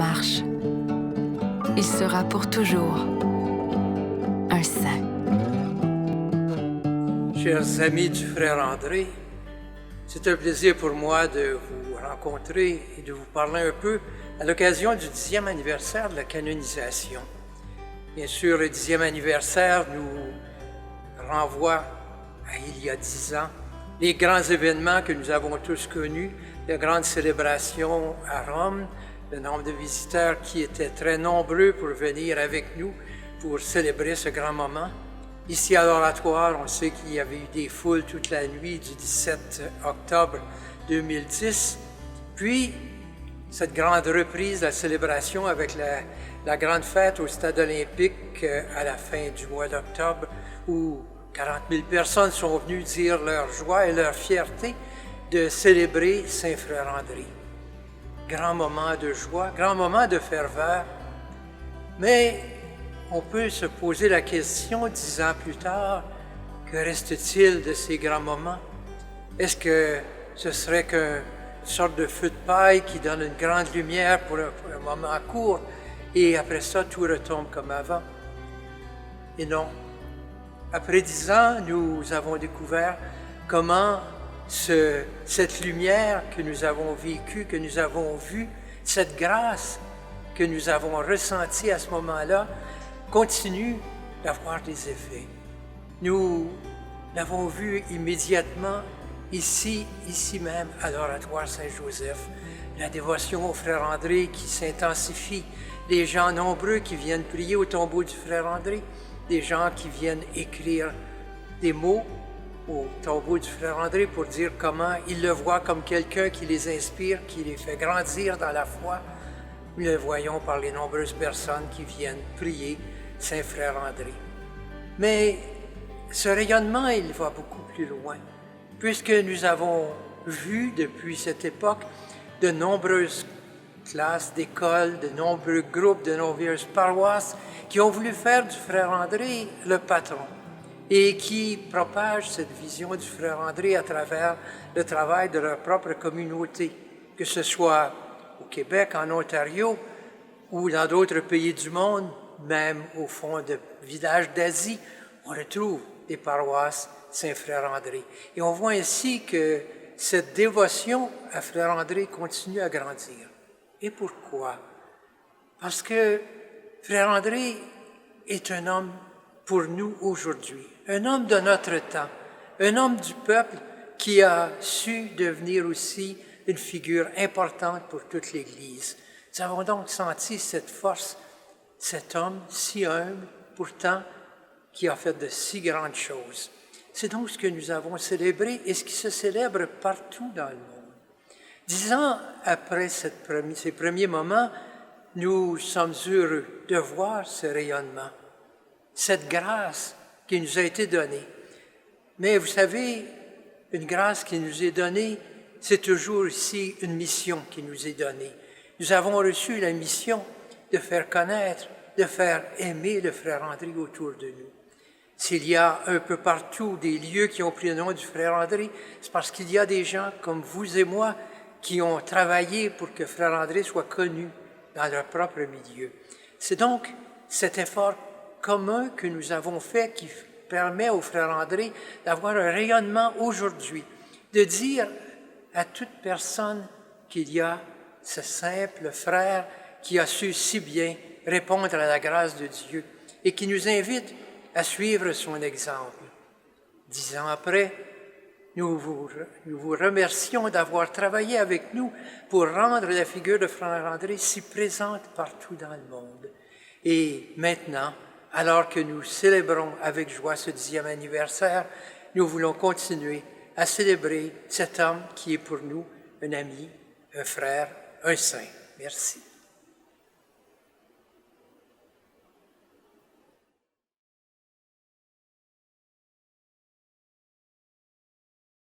marche. Il sera pour toujours un saint. Chers amis du frère André, c'est un plaisir pour moi de vous rencontrer et de vous parler un peu à l'occasion du 10e anniversaire de la canonisation. Bien sûr, le 10e anniversaire nous renvoie à il y a 10 ans, les grands événements que nous avons tous connus, la grande célébration à Rome, le nombre de visiteurs qui étaient très nombreux pour venir avec nous pour célébrer ce grand moment. Ici à l'Oratoire, on sait qu'il y avait eu des foules toute la nuit du 17 octobre 2010. Puis, cette grande reprise de la célébration avec la grande fête au Stade olympique à la fin du mois d'octobre, où 40 000 personnes sont venues dire leur joie et leur fierté de célébrer Saint-Frère André. Grand moment de joie, grand moment de ferveur, mais on peut se poser la question 10 ans plus tard, que reste-t-il de ces grands moments? Est-ce que ce serait qu'une sorte de feu de paille qui donne une grande lumière pour un moment court et après ça tout retombe comme avant? Et non. Après 10 ans, nous avons découvert comment cette lumière que nous avons vécue, que nous avons vue, cette grâce que nous avons ressentie à ce moment-là, continue d'avoir des effets. Nous l'avons vu immédiatement ici même à l'Oratoire Saint-Joseph. La dévotion au frère André qui s'intensifie, les gens nombreux qui viennent prier au tombeau du frère André, des gens qui viennent écrire des mots au tombeau du frère André pour dire comment ils le voient comme quelqu'un qui les inspire, qui les fait grandir dans la foi. Nous le voyons par les nombreuses personnes qui viennent prier Saint-Frère André. Mais ce rayonnement, il va beaucoup plus loin, puisque nous avons vu depuis cette époque de nombreuses classes d'écoles, de nombreux groupes, de nombreuses paroisses qui ont voulu faire du frère André le patron et qui propagent cette vision du frère André à travers le travail de leur propre communauté, que ce soit au Québec, en Ontario ou dans d'autres pays du monde, même au fond de villages d'Asie, on retrouve des paroisses Saint-Frère André. Et on voit ainsi que cette dévotion à Frère André continue à grandir. Et pourquoi? Parce que Frère André est un homme pour nous aujourd'hui, un homme de notre temps, un homme du peuple qui a su devenir aussi une figure importante pour toute l'Église. Nous avons donc senti cette force, cet homme si humble, pourtant, qui a fait de si grandes choses. C'est donc ce que nous avons célébré et ce qui se célèbre partout dans le monde. 10 ans après ces premiers moments, nous sommes heureux de voir ce rayonnement, cette grâce qui nous a été donnée. Mais vous savez, une grâce qui nous est donnée, c'est toujours ici une mission qui nous est donnée. Nous avons reçu la mission de faire connaître, de faire aimer le frère André autour de nous. S'il y a un peu partout des lieux qui ont pris le nom du frère André, c'est parce qu'il y a des gens comme vous et moi qui ont travaillé pour que frère André soit connu dans leur propre milieu. C'est donc cet effort commun que nous avons fait qui permet au frère André d'avoir un rayonnement aujourd'hui, de dire à toute personne qu'il y a ce simple frère qui a su si bien répondre à la grâce de Dieu et qui nous invite à suivre son exemple. 10 ans après, nous vous remercions d'avoir travaillé avec nous pour rendre la figure de frère André si présente partout dans le monde. Et maintenant, alors que nous célébrons avec joie ce 10e anniversaire, nous voulons continuer à célébrer cet homme qui est pour nous un ami, un frère, un saint. Merci.